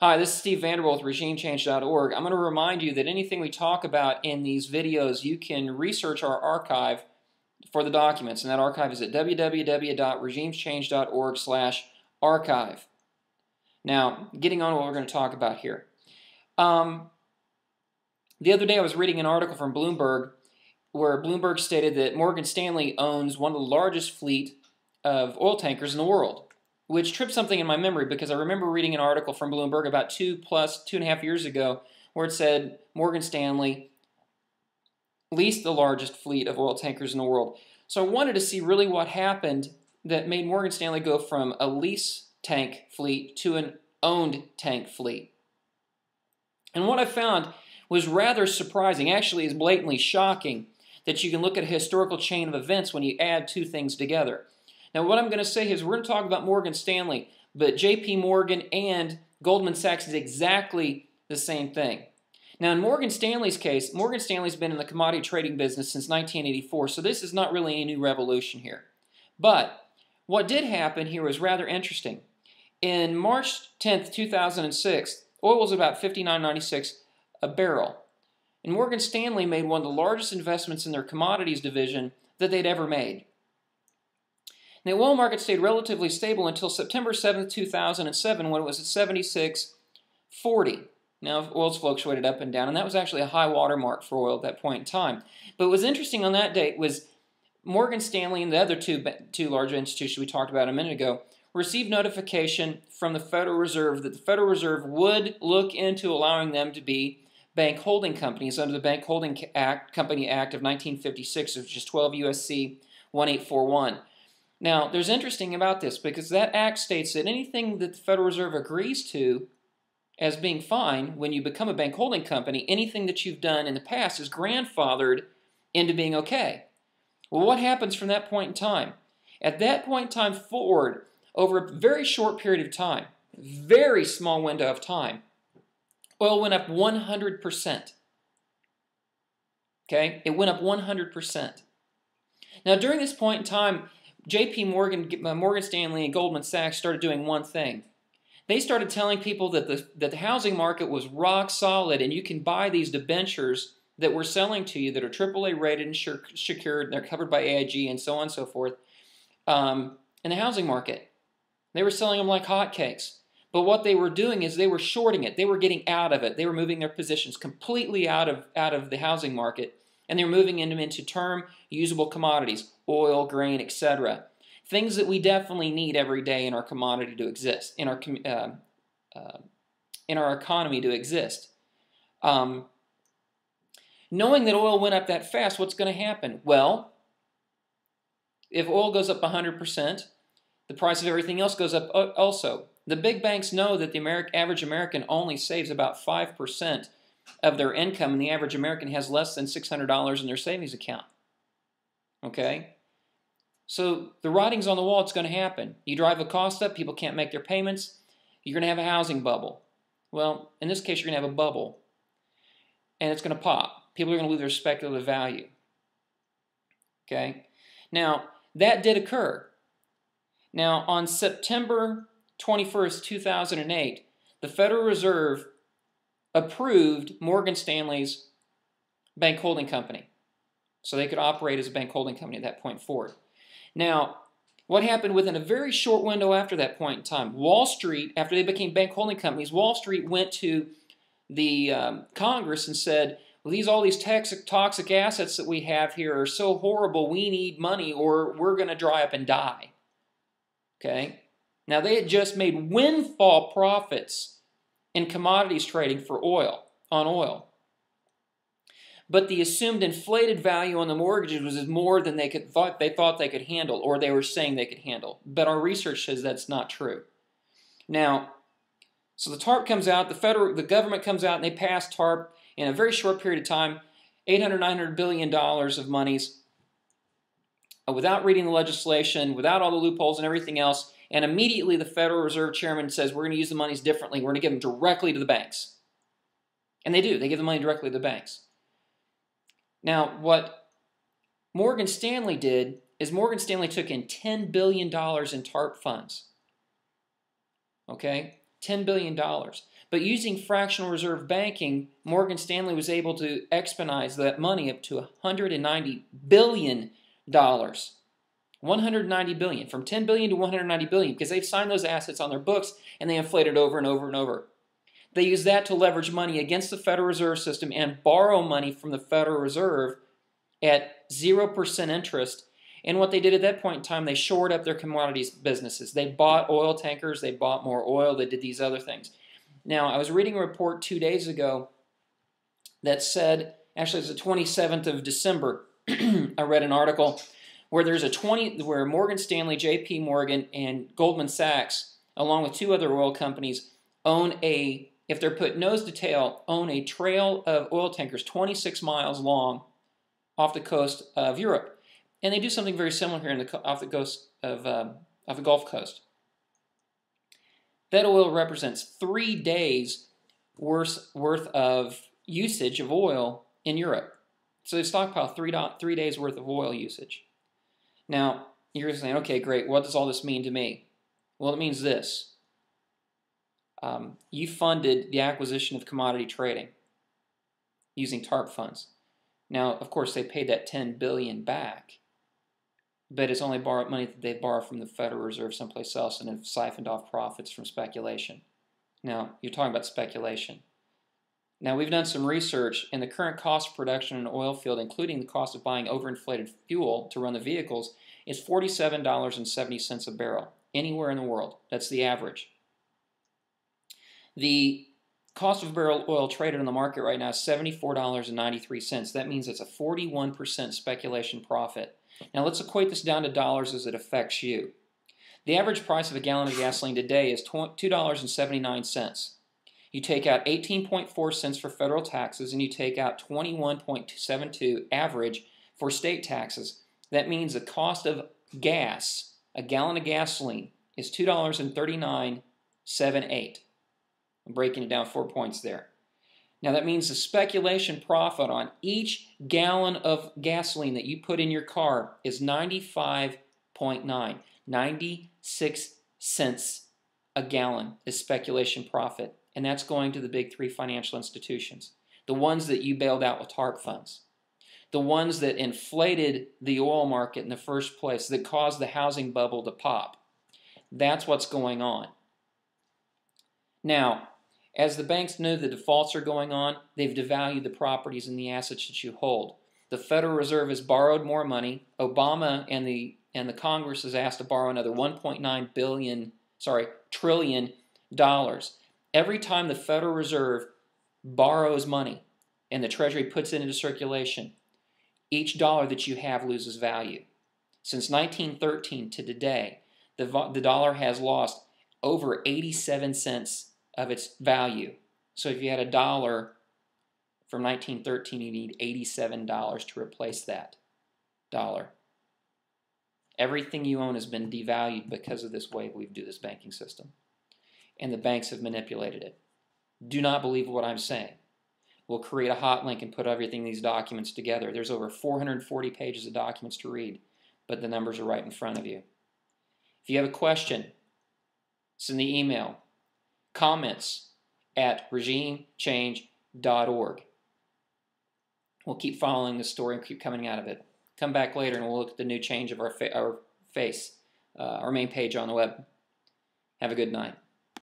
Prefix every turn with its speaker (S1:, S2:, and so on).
S1: Hi, this is Steve Vanderbilt with RegimeChange.org. I'm going to remind you that anything we talk about in these videos, you can research our archive for the documents, and that archive is at www.regimeChange.org/archive. Now, getting on to what we're going to talk about here. The other day I was reading an article from Bloomberg where Bloomberg stated that Morgan Stanley owns one of the largest fleet of oil tankers in the world, which tripped something in my memory because I remember reading an article from Bloomberg about 2.5 years ago where it said Morgan Stanley leased the largest fleet of oil tankers in the world. So I wanted to see really what happened that made Morgan Stanley go from a lease tank fleet to an owned tank fleet. And what I found was rather surprising, actually is blatantly shocking, that you can look at a historical chain of events when you add two things together. Now, what I'm going to say is we're going to talk about Morgan Stanley, but J.P. Morgan and Goldman Sachs did exactly the same thing. Now, in Morgan Stanley's case, Morgan Stanley's been in the commodity trading business since 1984, so this is not really a new revolution here. But what did happen here was rather interesting. In March 10th, 2006, oil was about $59.96 a barrel. And Morgan Stanley made one of the largest investments in their commodities division that they'd ever made. The oil market stayed relatively stable until September 7th, 2007, when it was at $76.40. Now, oil's fluctuated up and down, and that was actually a high water mark for oil at that point in time. But what was interesting on that date was Morgan Stanley and the other two large institutions we talked about a minute ago received notification from the Federal Reserve that the Federal Reserve would look into allowing them to be bank holding companies under the Bank Holding Company Act of 1956, which is 12 U.S.C. 1841. Now, there's interesting about this because that act states that anything that the Federal Reserve agrees to as being fine when you become a bank holding company, anything that you've done in the past is grandfathered into being okay. Well, what happens from that point in time? At that point in time forward, over a very short period of time, very small window of time, oil went up 100%. Okay? It went up 100%. Now, during this point in time, J.P. Morgan, Morgan Stanley, and Goldman Sachs started doing one thing. They started telling people that the housing market was rock solid and you can buy these debentures that we're selling to you that are AAA rated and secured, and they're covered by AIG and so on and so forth in the housing market. They were selling them like hotcakes. But what they were doing is they were shorting it. They were getting out of it. They were moving their positions completely out of the housing market, and they were moving them into term usable commodities, oil, grain, etc. Things that we definitely need every day in our commodity to exist, in our economy to exist. Knowing that oil went up that fast, what's going to happen? Well, if oil goes up 100%, the price of everything else goes up also. The big banks know that the average American only saves about 5% of their income, and the average American has less than $600 in their savings account. Okay? So the writing's on the wall, it's going to happen. You drive the cost up, people can't make their payments, you're going to have a housing bubble. Well, in this case, you're going to have a bubble, and it's going to pop. People are going to lose their speculative value. Okay? Now, that did occur. Now, on September 21st, 2008, the Federal Reserve approved Morgan Stanley's bank holding company. So they could operate as a bank holding company at that point forward. Now, what happened within a very short window after that point in time? Wall Street, after they became bank holding companies, Wall Street went to the Congress and said, well, all these toxic assets that we have here are so horrible, we need money or we're going to dry up and die. Okay? Now, they had just made windfall profits in commodities trading for oil, on oil. But the assumed inflated value on the mortgages was more than they thought they could handle, or they were saying they could handle. But our research says that's not true. Now, so the TARP comes out, the government comes out, and they pass TARP in a very short period of time, $800, $900 billion of monies, without reading the legislation, without all the loopholes and everything else. And immediately the Federal Reserve Chairman says, we're going to use the monies differently. We're going to give them directly to the banks. And they do. They give the money directly to the banks. Now, what Morgan Stanley did is Morgan Stanley took in $10 billion in TARP funds. Okay? $10 billion. But But using fractional reserve banking, Morgan Stanley was able to expedite that money up to $190 billion. $190 billion, from $10 billion to $190 billion, because they've signed those assets on their books and they inflate it over and over and over. They use that to leverage money against the Federal Reserve System and borrow money from the Federal Reserve at 0% interest. And what they did at that point in time, they shored up their commodities businesses. They bought oil tankers, they bought more oil, they did these other things. Now, I was reading a report 2 days ago that said, actually it was the 27th of December, I read an article where where Morgan Stanley, JP Morgan, and Goldman Sachs, along with 2 other oil companies, if they're put nose to tail, own a trail of oil tankers 26 miles long off the coast of Europe. And they do something very similar here off the coast of the Gulf Coast. That oil represents 3 days worth of usage of oil in Europe. So they stockpile 3 days worth of oil usage. Now, you're saying, okay, great, what does all this mean to me? Well, it means this. You funded the acquisition of commodity trading using TARP funds. Now, of course, they paid that $10 billion back, but it's only borrowed money that they borrowed from the Federal Reserve someplace else and have siphoned off profits from speculation. Now, you're talking about speculation. Now, we've done some research, and the current cost of production in an oil field, including the cost of buying overinflated fuel to run the vehicles, is $47.70 a barrel anywhere in the world. That's the average. The cost of a barrel of oil traded on the market right now is $74.93. That means it's a 41% speculation profit. Now let's equate this down to dollars as it affects you. The average price of a gallon of gasoline today is $2.79. You take out 18.4 cents for federal taxes and you take out 21.72 average for state taxes. That means the cost of gas, a gallon of gasoline, is $2.3978. I'm breaking it down 4 points there. Now that means the speculation profit on each gallon of gasoline that you put in your car is 95.9. 96 cents a gallon is speculation profit. And that's going to the big 3 financial institutions. The ones that you bailed out with TARP funds. The ones that inflated the oil market in the first place, that caused the housing bubble to pop. That's what's going on. Now, as the banks know the defaults are going on, they've devalued the properties and the assets that you hold. The Federal Reserve has borrowed more money. Obama and the Congress has asked to borrow another $1.9 trillion. Every time the Federal Reserve borrows money and the Treasury puts it into circulation, each dollar that you have loses value. Since 1913 to today, the dollar has lost over 87 cents of its value. So if you had $1 from 1913, you need $87 to replace that dollar. Everything you own has been devalued because of this way we do this banking system. And the banks have manipulated it. Do not believe what I'm saying. We'll create a hot link and put everything in these documents together. There's over 440 pages of documents to read, but the numbers are right in front of you. If you have a question, send the email. Comments at regimechange.org. We'll keep following the story and keep coming out of it. Come back later and we'll look at the new change of our main page on the web. Have a good night.